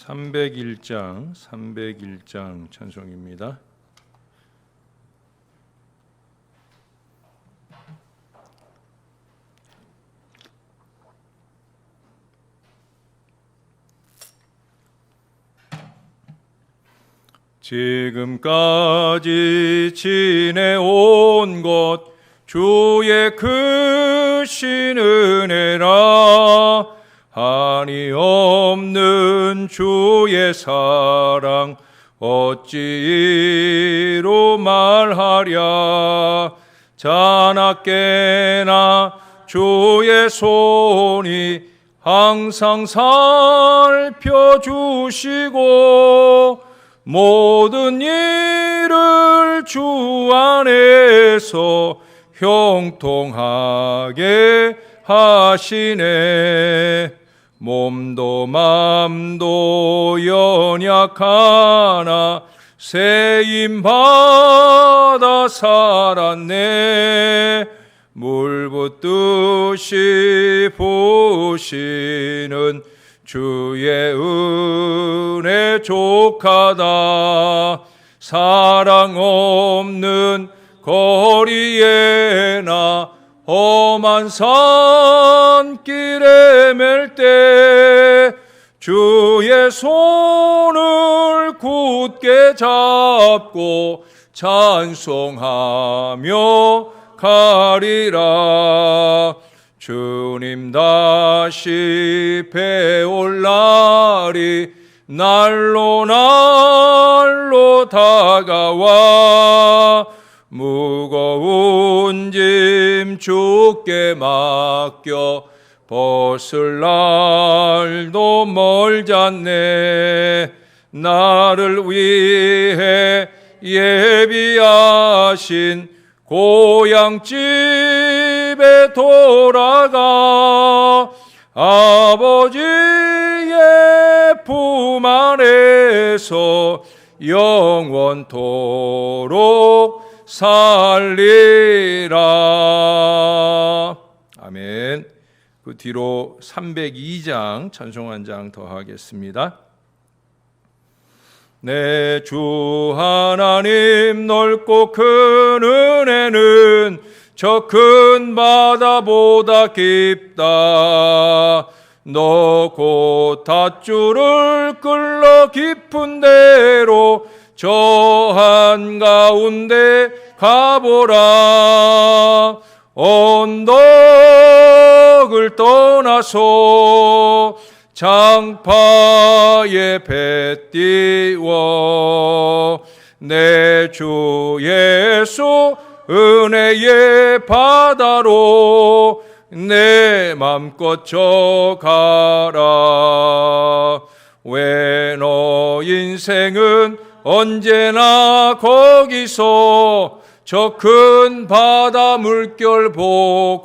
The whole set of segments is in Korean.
301장 찬송입니다. 지금까지 지내온 것 주의 크신 은혜라. 한이 없는 주의 사랑 어찌로 말하랴. 자나깨나 주의 손이 항상 살펴주시고 모든 일을 주 안에서 형통하게 하시네. 몸도 맘도 연약하나 세임받아 살았네. 물 붓듯이 부으시는 주의 은혜 족하다. 사랑 없는 거리에 나 험한 산길에 맬 때 주의 손을 굳게 잡고 찬송하며 가리라. 주님 다시 배올 날이 날로 다가와 무거운 짐 주께 맡겨 벗을 날도 멀잖네. 나를 위해 예비하신 고향집에 돌아가 아버지의 품 안에서 영원토록 살리라. 아멘. 그 뒤로 302장 찬송 한 장 더 하겠습니다. 내 주 하나님 넓고 큰 은혜는 저 큰 바다보다 깊다. 너 곧 닷줄을 끌러 깊은 데로 저 한가운데 가보라. 언덕을 떠나서 장파에 배 띄워 내 주 예수 은혜의 바다로 내 맘껏 져가라. 왜 너 인생은 언제나 거기서 저 큰 바다 물결 보고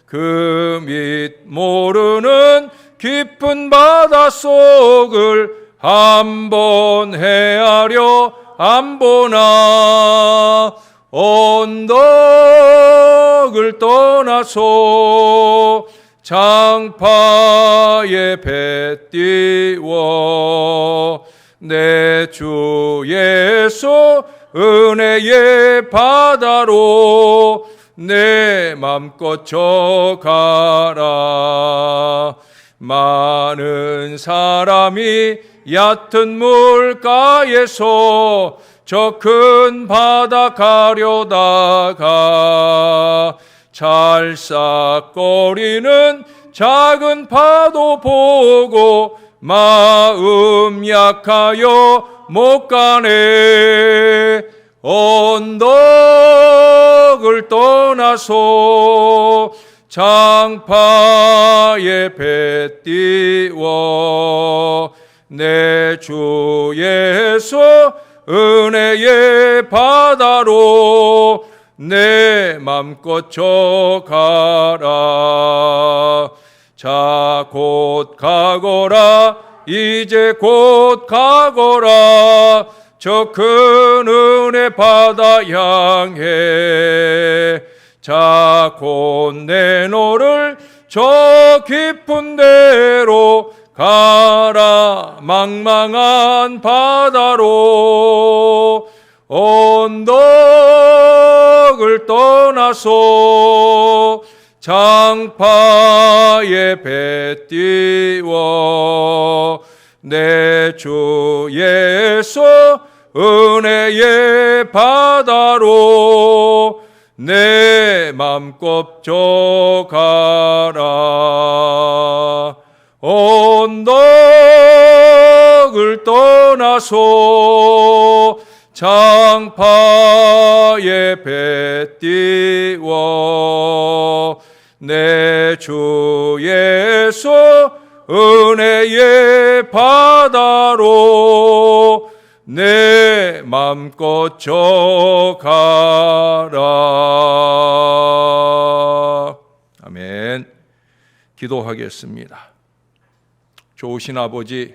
그 밑 모르는 깊은 바다 속을 한번 헤아려 안 보나. 언덕을 떠나서 장파에 배 띄워 내 주 예수 은혜의 바다로 내 맘껏 져가라. 많은 사람이 얕은 물가에서 저 큰 바다 가려다가 찰싹거리는 작은 파도 보고 마음 약하여 못 가네. 언덕을 떠나서 장파에 배 띄워 내 주 예수 은혜의 바다로 내 맘껏 져가라. 자, 곧 가거라. 이제 곧 가거라. 저 큰 은혜 바다 향해. 자, 곧 내 너를 저 깊은 데로 가라 망망한 바다로 언덕을 떠나서 장파에 배 띄워 내 주 예수 은혜의 바다로 내 맘껏 져가라. 언덕을 떠나서 장파에 배 띄워 내 주 예수 은혜의 바다로 내 맘껏 져가라. 아멘. 기도하겠습니다. 좋으신 아버지,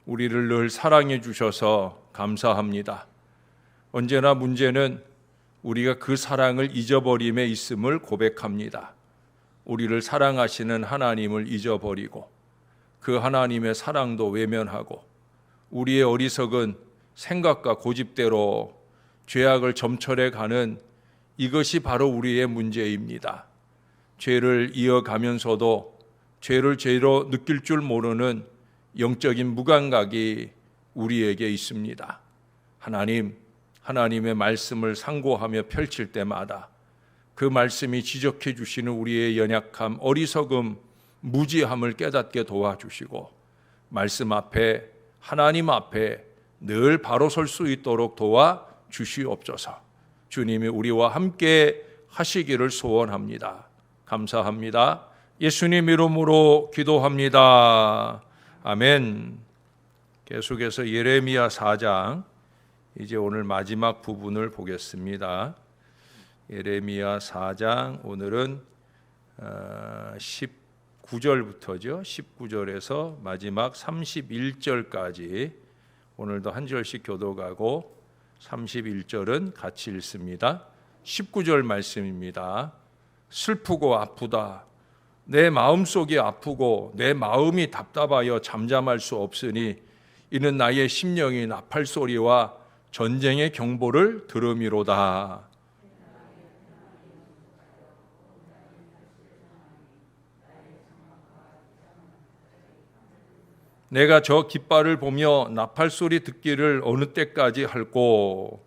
우리를 늘 사랑해 주셔서 감사합니다. 언제나 문제는 우리가 그 사랑을 잊어버림에 있음을 고백합니다. 우리를 사랑하시는 하나님을 잊어버리고 그 하나님의 사랑도 외면하고 우리의 어리석은 생각과 고집대로 죄악을 점철해 가는 이것이 바로 우리의 문제입니다. 죄를 이어가면서도 죄를 죄로 느낄 줄 모르는 영적인 무감각이 우리에게 있습니다. 하나님의 말씀을 상고하며 펼칠 때마다 그 말씀이 지적해 주시는 우리의 연약함, 어리석음, 무지함을 깨닫게 도와주시고 말씀 앞에, 하나님 앞에 늘 바로 설 수 있도록 도와주시옵소서. 주님이 우리와 함께 하시기를 소원합니다. 감사합니다. 예수님 이름으로 기도합니다. 아멘. 계속해서 예레미야 4장, 이제 오늘 마지막 부분을 보겠습니다. 예레미야 4장, 오늘은 19절부터죠. 19절에서 마지막 31절까지 오늘도 한 절씩 교독하고 31절은 같이 읽습니다. 19절 말씀입니다. 슬프고 아프다. 내 마음속이 아프고 내 마음이 답답하여 잠잠할 수 없으니 이는 나의 심령이 나팔 소리와 전쟁의 경보를 들음이로다. 내가 저 깃발을 보며 나팔 소리 듣기를 어느 때까지 할꼬.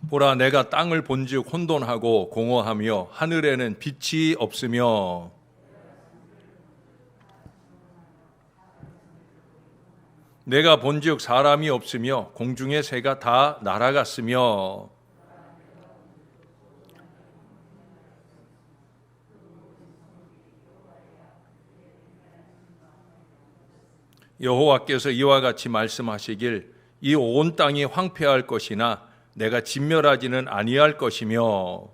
보라, 내가 땅을 본즉 혼돈하고 공허하며 하늘에는 빛이 없으며 내가 본즉 사람이 없으며 공중의 새가 다 날아갔으며 여호와께서 이와 같이 말씀하시길 이 온 땅이 황폐할 것이나 내가 진멸하지는 아니할 것이며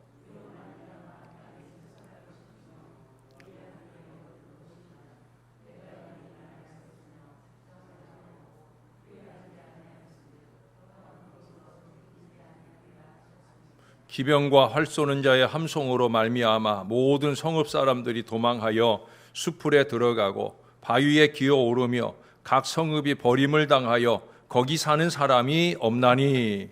기병과 활 쏘는 자의 함송으로 말미암아 모든 성읍 사람들이 도망하여 수풀에 들어가고 바위에 기어오르며 각 성읍이 버림을 당하여 거기 사는 사람이 없나니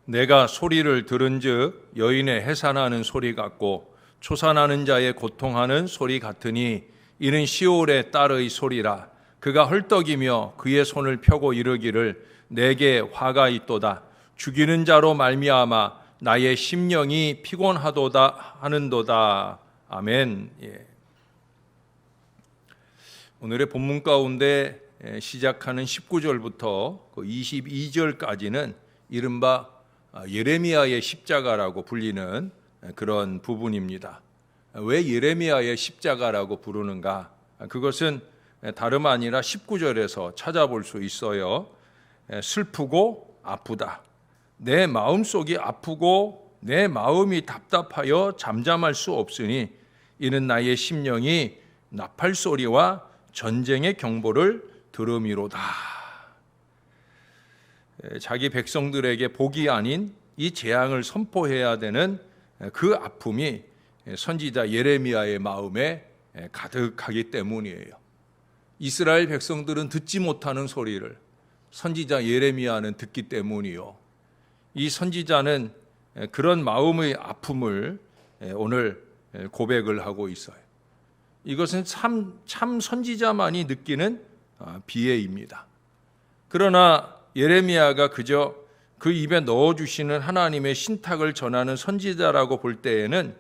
내가 소리를 들은즉 여인의 해산하는 소리 같고 초산하는 자의 고통하는 소리 같으니 이는 시올의 딸의 소리라. 그가 헐떡이며 그의 손을 펴고 이르기를 내게 화가 있도다. 죽이는 자로 말미암아 나의 심령이 피곤하도다 하는도다. 아멘. 예. 오늘의 본문 가운데 시작하는 19절부터 22절까지는 이른바 예레미야의 십자가라고 불리는 그런 부분입니다. 왜 예레미야의 십자가라고 부르는가? 그것은 다름 아니라 19절에서 찾아볼 수 있어요. 슬프고 아프다. 내 마음속이 아프고 내 마음이 답답하여 잠잠할 수 없으니 이는 나의 심령이 나팔 소리와 전쟁의 경보를 들음이로다. 자기 백성들에게 복이 아닌 이 재앙을 선포해야 되는 그 아픔이 선지자 예레미야의 마음에 가득하기 때문이에요. 이스라엘 백성들은 듣지 못하는 소리를 선지자 예레미야는 듣기 때문이요. 이 선지자는 그런 마음의 아픔을 오늘 고백을 하고 있어요. 이것은 참 선지자만이 느끼는 비애입니다. 그러나 예레미야가 그저 그 입에 넣어주시는 하나님의 신탁을 전하는 선지자라고 볼 때에는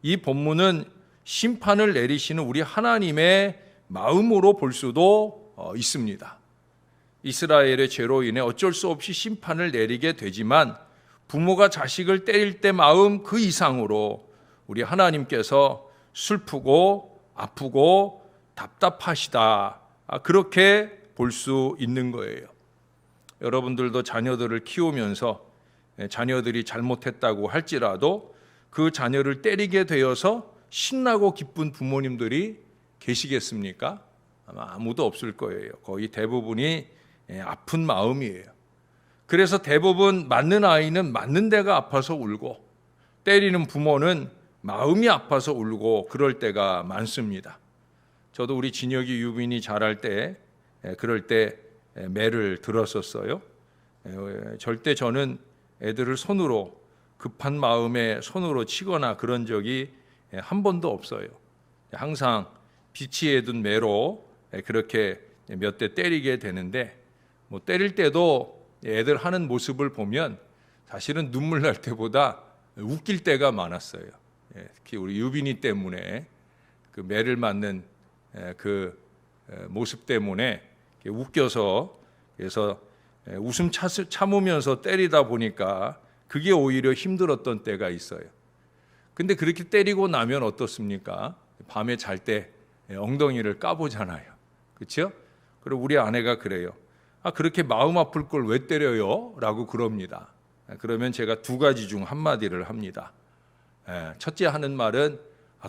이 본문은 심판을 내리시는 우리 하나님의 마음으로 볼 수도 있습니다. 이스라엘의 죄로 인해 어쩔 수 없이 심판을 내리게 되지만 부모가 자식을 때릴 때 마음 그 이상으로 우리 하나님께서 슬프고 아프고 답답하시다. 그렇게 볼 수 있는 거예요. 여러분들도 자녀들을 키우면서 자녀들이 잘못했다고 할지라도 그 자녀를 때리게 되어서 신나고 기쁜 부모님들이 계시겠습니까? 아마 아무도 없을 거예요. 거의 대부분이 아픈 마음이에요. 그래서 대부분 맞는 아이는 맞는 데가 아파서 울고 때리는 부모는 마음이 아파서 울고 그럴 때가 많습니다. 저도 우리 진혁이 유빈이 자랄 때 그럴 때 매를 들었었어요. 절대 저는 애들을 손으로 급한 마음에 손으로 치거나 그런 적이 한 번도 없어요. 항상 비치해 둔 매로 그렇게 몇 대 때리게 되는데 뭐 때릴 때도 애들 하는 모습을 보면 사실은 눈물 날 때보다 웃길 때가 많았어요. 특히 우리 유빈이 때문에 그 매를 맞는 그 모습 때문에 웃겨서 그래서 웃음 참으면서 때리다 보니까 그게 오히려 힘들었던 때가 있어요. 근데 그렇게 때리고 나면 어떻습니까? 밤에 잘 때 엉덩이를 까보잖아요. 그렇죠? 그리고 우리 아내가 그래요. 그렇게 마음 아플 걸 왜 때려요? 라고 그럽니다. 그러면 제가 두 가지 중 한마디를 합니다. 첫째 하는 말은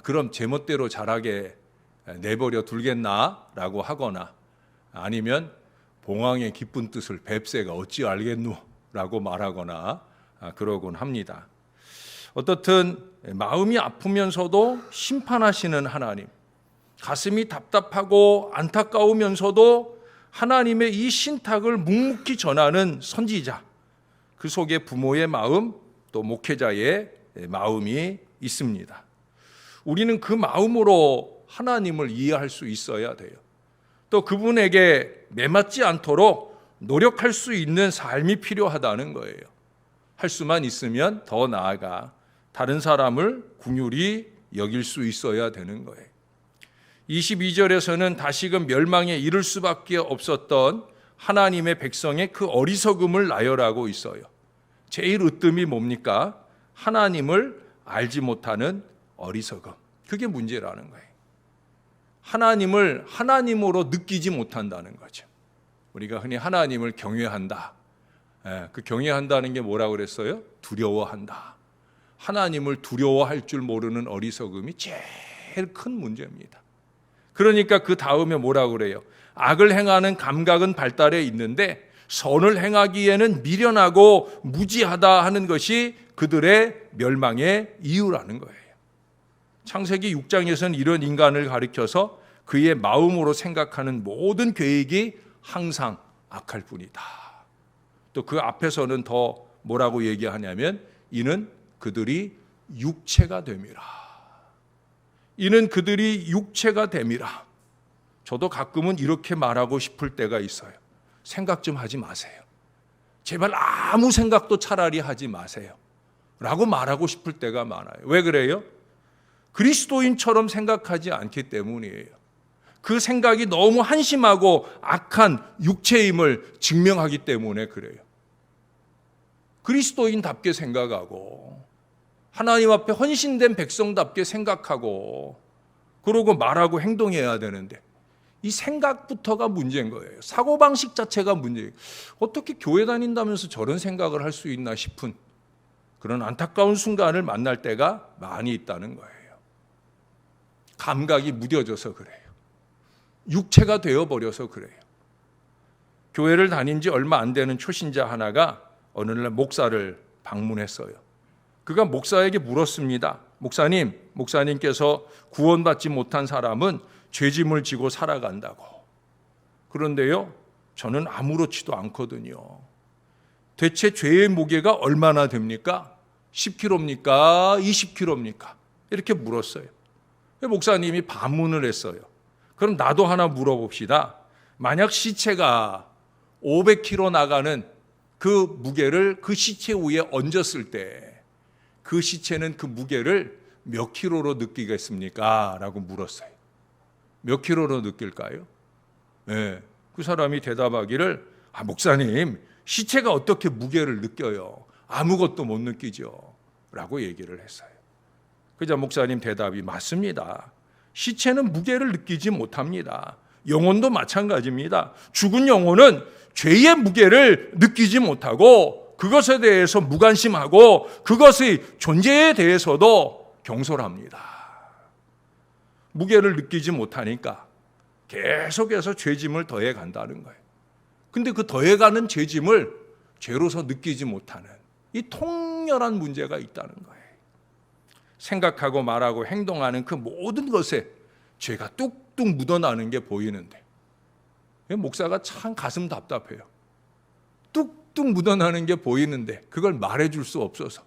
그럼 제멋대로 자라게 내버려 둘겠나? 라고 하거나 아니면 봉황의 기쁜 뜻을 뱁새가 어찌 알겠누? 라고 말하거나 그러곤 합니다. 어떻든 마음이 아프면서도 심판하시는 하나님, 가슴이 답답하고 안타까우면서도 하나님의 이 신탁을 묵묵히 전하는 선지자, 그 속에 부모의 마음 또 목회자의 마음이 있습니다. 우리는 그 마음으로 하나님을 이해할 수 있어야 돼요. 또 그분에게 매맞지 않도록 노력할 수 있는 삶이 필요하다는 거예요. 할 수만 있으면 더 나아가 다른 사람을 긍휼히 여길 수 있어야 되는 거예요. 22절에서는 다시금 멸망에 이를 수밖에 없었던 하나님의 백성의 그 어리석음을 나열하고 있어요. 제일 으뜸이 뭡니까? 하나님을 알지 못하는 어리석음. 그게 문제라는 거예요. 하나님을 하나님으로 느끼지 못한다는 거죠. 우리가 흔히 하나님을 경외한다. 그 경외한다는 게 뭐라고 그랬어요? 두려워한다. 하나님을 두려워할 줄 모르는 어리석음이 제일 큰 문제입니다. 그러니까 그 다음에 뭐라고 그래요? 악을 행하는 감각은 발달해 있는데 선을 행하기에는 미련하고 무지하다 하는 것이 그들의 멸망의 이유라는 거예요. 창세기 6장에서는 이런 인간을 가리켜서 그의 마음으로 생각하는 모든 계획이 항상 악할 뿐이다. 또 그 앞에서는 더 뭐라고 얘기하냐면 이는 그들이 육체가 됨이라. 이는 그들이 육체가 됨이라. 저도 가끔은 이렇게 말하고 싶을 때가 있어요. 생각 좀 하지 마세요. 제발 아무 생각도 차라리 하지 마세요. 라고 말하고 싶을 때가 많아요. 왜 그래요? 그리스도인처럼 생각하지 않기 때문이에요. 그 생각이 너무 한심하고 악한 육체임을 증명하기 때문에 그래요. 그리스도인답게 생각하고 하나님 앞에 헌신된 백성답게 생각하고 그러고 말하고 행동해야 되는데 이 생각부터가 문제인 거예요. 사고방식 자체가 문제예요. 어떻게 교회 다닌다면서 저런 생각을 할 수 있나 싶은 그런 안타까운 순간을 만날 때가 많이 있다는 거예요. 감각이 무뎌져서 그래요. 육체가 되어버려서 그래요. 교회를 다닌 지 얼마 안 되는 초신자 하나가 어느 날 목사를 방문했어요. 그가 목사에게 물었습니다. 목사님께서 구원받지 못한 사람은 죄짐을 지고 살아간다고. 그런데요, 저는 아무렇지도 않거든요. 대체 죄의 무게가 얼마나 됩니까? 10kg입니까? 20kg입니까? 이렇게 물었어요. 목사님이 반문을 했어요. 그럼 나도 하나 물어봅시다. 만약 시체가 500kg 나가는 그 무게를 그 시체 위에 얹었을 때 그 시체는 그 무게를 몇 킬로로 느끼겠습니까? 라고 물었어요. 몇 킬로로 느낄까요? 네. 그 사람이 대답하기를 목사님, 시체가 어떻게 무게를 느껴요? 아무것도 못 느끼죠. 라고 얘기를 했어요. 그자 목사님 대답이 맞습니다. 시체는 무게를 느끼지 못합니다. 영혼도 마찬가지입니다. 죽은 영혼은 죄의 무게를 느끼지 못하고 그것에 대해서 무관심하고 그것의 존재에 대해서도 경솔합니다. 무게를 느끼지 못하니까 계속해서 죄짐을 더해 간다는 거예요. 근데 그 더해가는 죄짐을 죄로서 느끼지 못하는 이 통렬한 문제가 있다는 거예요. 생각하고 말하고 행동하는 그 모든 것에 죄가 뚝뚝 묻어나는 게 보이는데 목사가 참 가슴 답답해요. 뚝뚝 묻어나는 게 보이는데 그걸 말해줄 수 없어서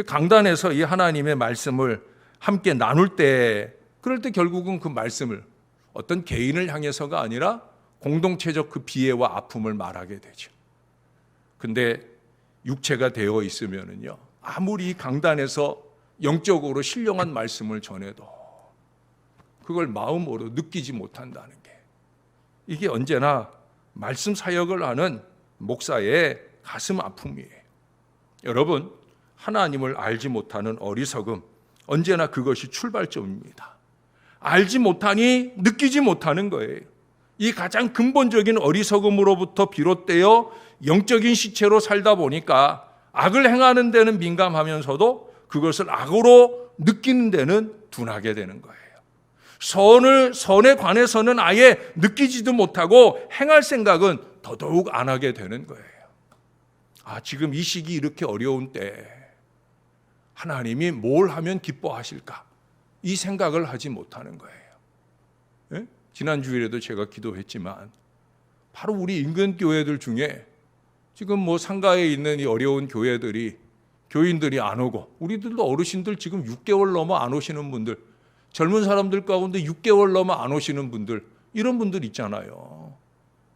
강단에서 이 하나님의 말씀을 함께 나눌 때 그럴 때 결국은 그 말씀을 어떤 개인을 향해서가 아니라 공동체적 그 비애와 아픔을 말하게 되죠. 근데 육체가 되어 있으면은요, 아무리 강단에서 영적으로 신령한 말씀을 전해도 그걸 마음으로 느끼지 못한다는 게 이게 언제나 말씀 사역을 하는 목사의 가슴 아픔이에요. 여러분, 하나님을 알지 못하는 어리석음, 언제나 그것이 출발점입니다. 알지 못하니 느끼지 못하는 거예요. 이 가장 근본적인 어리석음으로부터 비롯되어 영적인 시체로 살다 보니까 악을 행하는 데는 민감하면서도 그것을 악으로 느끼는 데는 둔하게 되는 거예요. 선에 관해서는 아예 느끼지도 못하고 행할 생각은 더더욱 안 하게 되는 거예요. 지금 이 시기 이렇게 어려운 때 하나님이 뭘 하면 기뻐하실까? 이 생각을 하지 못하는 거예요. 예? 지난 주일에도 제가 기도했지만 바로 우리 인근 교회들 중에 지금 상가에 있는 이 어려운 교인들이 안 오고 우리들도 어르신들 지금 6개월 넘어 안 오시는 분들, 젊은 사람들 가운데 6개월 넘어 안 오시는 분들, 이런 분들 있잖아요.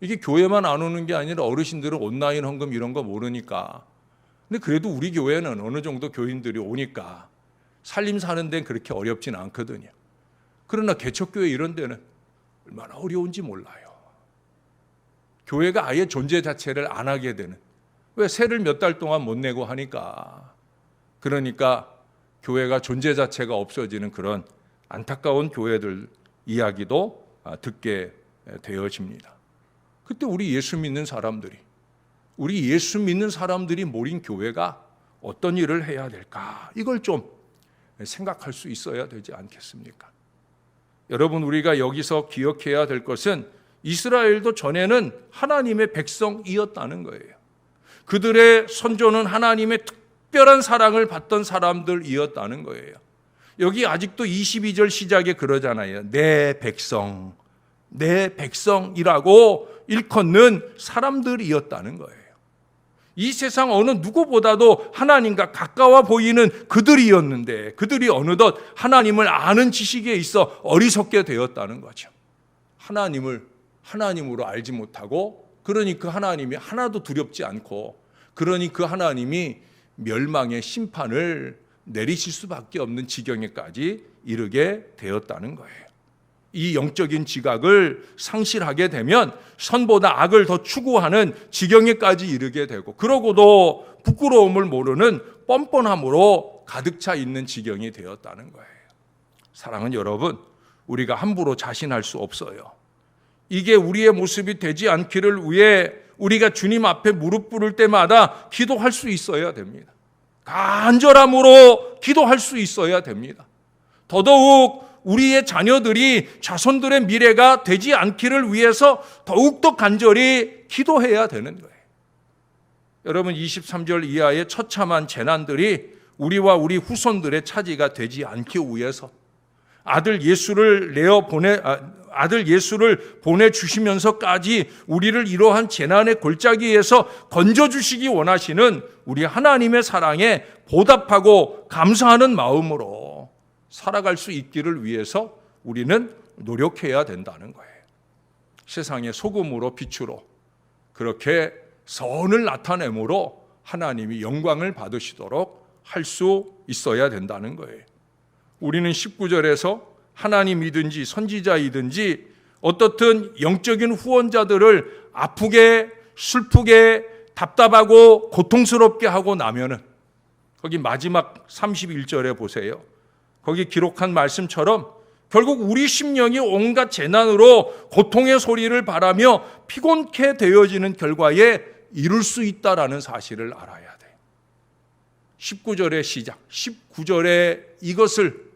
이게 교회만 안 오는 게 아니라 어르신들은 온라인 헌금 이런 거 모르니까. 근데 그래도 우리 교회는 어느 정도 교인들이 오니까 살림 사는 데는 그렇게 어렵진 않거든요. 그러나 개척교회 이런 데는 얼마나 어려운지 몰라요. 교회가 아예 존재 자체를 안 하게 되는. 왜 세를 몇 달 동안 못 내고 하니까. 그러니까 교회가 존재 자체가 없어지는 그런 안타까운 교회들 이야기도 듣게 되어집니다. 그때 우리 예수 믿는 사람들이 모인 교회가 어떤 일을 해야 될까? 이걸 좀 생각할 수 있어야 되지 않겠습니까? 여러분, 우리가 여기서 기억해야 될 것은 이스라엘도 전에는 하나님의 백성이었다는 거예요. 그들의 선조는 하나님의 특별한 사랑을 받던 사람들이었다는 거예요. 여기 아직도 22절 시작에 그러잖아요. 내 백성이라고 일컫는 사람들이었다는 거예요. 이 세상 어느 누구보다도 하나님과 가까워 보이는 그들이었는데 그들이 어느덧 하나님을 아는 지식에 있어 어리석게 되었다는 거죠. 하나님으로 알지 못하고, 그러니 그 하나님이 하나도 두렵지 않고, 그러니 그 하나님이 멸망의 심판을 내리실 수밖에 없는 지경에까지 이르게 되었다는 거예요. 이 영적인 지각을 상실하게 되면 선보다 악을 더 추구하는 지경에까지 이르게 되고, 그러고도 부끄러움을 모르는 뻔뻔함으로 가득 차 있는 지경이 되었다는 거예요. 사랑하는 여러분, 우리가 함부로 자신할 수 없어요. 이게 우리의 모습이 되지 않기를 위해 우리가 주님 앞에 무릎 꿇을 때마다 기도할 수 있어야 됩니다. 간절함으로 기도할 수 있어야 됩니다. 더더욱 우리의 자녀들이 자손들의 미래가 되지 않기를 위해서 더욱더 간절히 기도해야 되는 거예요. 여러분, 23절 이하의 처참한 재난들이 우리와 우리 후손들의 차지가 되지 않기 위해서 아들 예수를 보내주시면서까지 우리를 이러한 재난의 골짜기에서 건져주시기 원하시는 우리 하나님의 사랑에 보답하고 감사하는 마음으로 살아갈 수 있기를 위해서 우리는 노력해야 된다는 거예요. 세상의 소금으로 빛으로 그렇게 선을 나타내므로 하나님이 영광을 받으시도록 할 수 있어야 된다는 거예요. 우리는 19절에서 하나님이든지 선지자이든지 어떻든 영적인 후원자들을 아프게 슬프게 답답하고 고통스럽게 하고 나면은 거기 마지막 31절에 보세요. 거기 기록한 말씀처럼 결국 우리 심령이 온갖 재난으로 고통의 소리를 바라며 피곤케 되어지는 결과에 이룰 수 있다라는 사실을 알아야 돼요. 19절의 시작, 19절에 이것을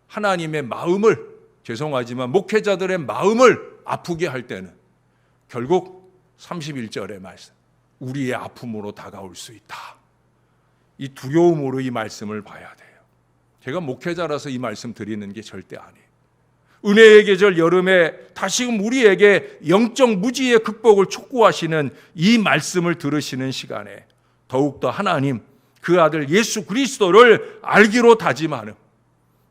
하나님의 마음을, 죄송하지만 목회자들의 마음을 아프게 할 때는 결국 31절의 말씀, 우리의 아픔으로 다가올 수 있다. 이 두려움으로 이 말씀을 봐야 돼요. 제가 목회자라서 이 말씀 드리는 게 절대 아니에요. 은혜의 계절 여름에 다시금 우리에게 영적 무지의 극복을 촉구하시는 이 말씀을 들으시는 시간에 더욱더 하나님, 그 아들 예수 그리스도를 알기로 다짐하는,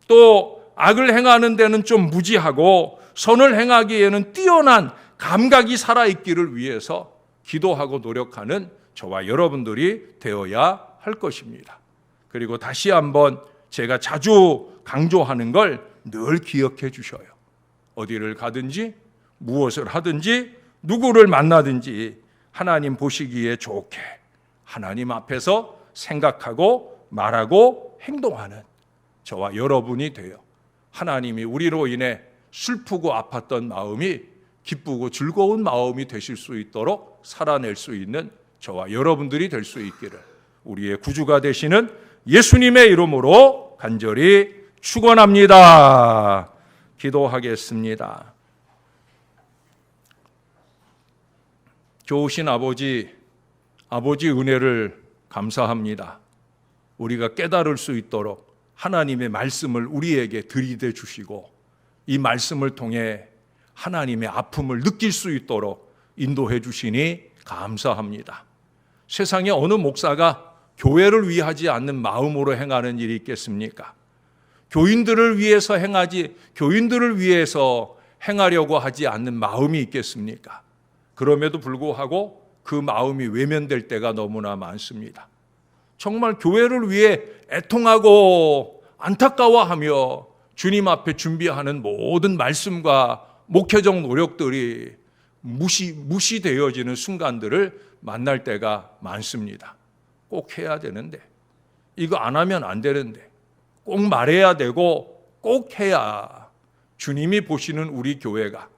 또 악을 행하는 데는 좀 무지하고 선을 행하기에는 뛰어난 감각이 살아있기를 위해서 기도하고 노력하는 저와 여러분들이 되어야 할 것입니다. 그리고 다시 한번 제가 자주 강조하는 걸 늘 기억해 주셔요. 어디를 가든지 무엇을 하든지 누구를 만나든지 하나님 보시기에 좋게 하나님 앞에서 생각하고 말하고 행동하는 저와 여러분이 되어 하나님이 우리로 인해 슬프고 아팠던 마음이 기쁘고 즐거운 마음이 되실 수 있도록 살아낼 수 있는 저와 여러분들이 될 수 있기를 우리의 구주가 되시는 예수님의 이름으로 간절히 축원합니다. 기도하겠습니다. 좋으신 아버지 은혜를 감사합니다. 우리가 깨달을 수 있도록 하나님의 말씀을 우리에게 들이대 주시고 이 말씀을 통해 하나님의 아픔을 느낄 수 있도록 인도해 주시니 감사합니다. 세상에 어느 목사가 교회를 위하지 않는 마음으로 행하는 일이 있겠습니까? 교인들을 위해서 행하려고 하지 않는 마음이 있겠습니까? 그럼에도 불구하고 그 마음이 외면될 때가 너무나 많습니다. 정말 교회를 위해 애통하고 안타까워하며 주님 앞에 준비하는 모든 말씀과 목회적 노력들이 무시되어지는 순간들을 만날 때가 많습니다. 꼭 해야 되는데, 이거 안 하면 안 되는데, 꼭 말해야 되고 꼭 해야 주님이 보시는 우리 교회가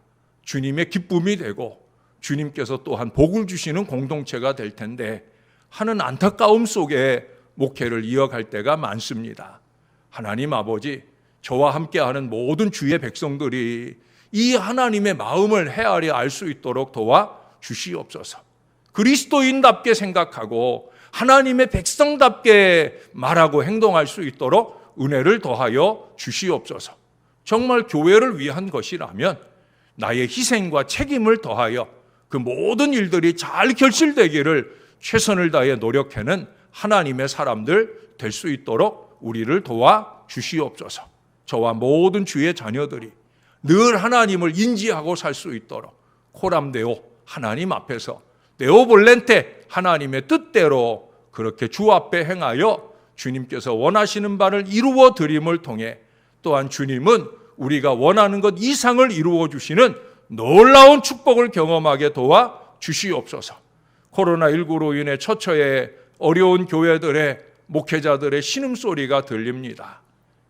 주님의 기쁨이 되고 주님께서 또한 복을 주시는 공동체가 될 텐데 하는 안타까움 속에 목회를 이어갈 때가 많습니다. 하나님 아버지, 저와 함께하는 모든 주의 백성들이 이 하나님의 마음을 헤아려 알 수 있도록 도와 주시옵소서. 그리스도인답게 생각하고 하나님의 백성답게 말하고 행동할 수 있도록 은혜를 더하여 주시옵소서. 정말 교회를 위한 것이라면 나의 희생과 책임을 더하여 그 모든 일들이 잘 결실되기를 최선을 다해 노력하는 하나님의 사람들 될 수 있도록 우리를 도와 주시옵소서. 저와 모든 주의 자녀들이 늘 하나님을 인지하고 살 수 있도록 코람데오 하나님 앞에서 네오볼렌테 하나님의 뜻대로 그렇게 주 앞에 행하여 주님께서 원하시는 바를 이루어 드림을 통해 또한 주님은 우리가 원하는 것 이상을 이루어 주시는 놀라운 축복을 경험하게 도와 주시옵소서. 코로나19로 인해 처처에 어려운 교회들의 목회자들의 신음소리가 들립니다.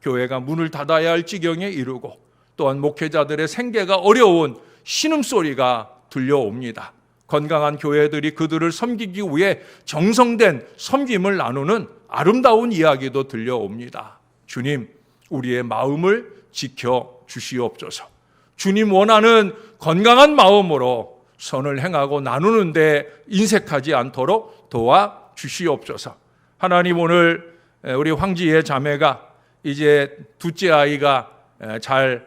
교회가 문을 닫아야 할 지경에 이르고 또한 목회자들의 생계가 어려운 신음소리가 들려옵니다. 건강한 교회들이 그들을 섬기기 위해 정성된 섬김을 나누는 아름다운 이야기도 들려옵니다. 주님, 우리의 마음을 지켜 주시옵소서. 주님 원하는 건강한 마음으로 선을 행하고 나누는데 인색하지 않도록 도와 주시옵소서. 하나님, 오늘 우리 황지혜 자매가 이제 둘째 아이가 잘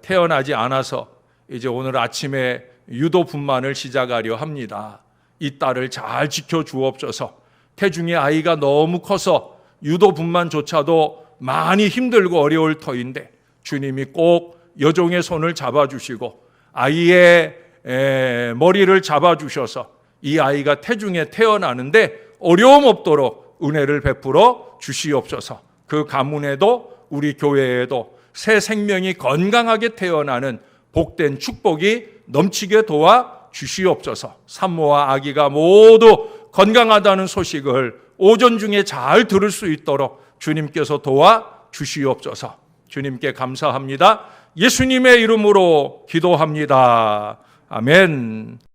태어나지 않아서 이제 오늘 아침에 유도 분만을 시작하려 합니다. 이 딸을 잘 지켜 주옵소서. 태중의 아이가 너무 커서 유도 분만조차도 많이 힘들고 어려울 터인데 주님이 꼭 여종의 손을 잡아주시고 아이의 머리를 잡아주셔서 이 아이가 태중에 태어나는데 어려움 없도록 은혜를 베풀어 주시옵소서. 그 가문에도 우리 교회에도 새 생명이 건강하게 태어나는 복된 축복이 넘치게 도와 주시옵소서. 산모와 아기가 모두 건강하다는 소식을 오전 중에 잘 들을 수 있도록 주님께서 도와 주시옵소서. 주님께 감사합니다. 예수님의 이름으로 기도합니다. 아멘.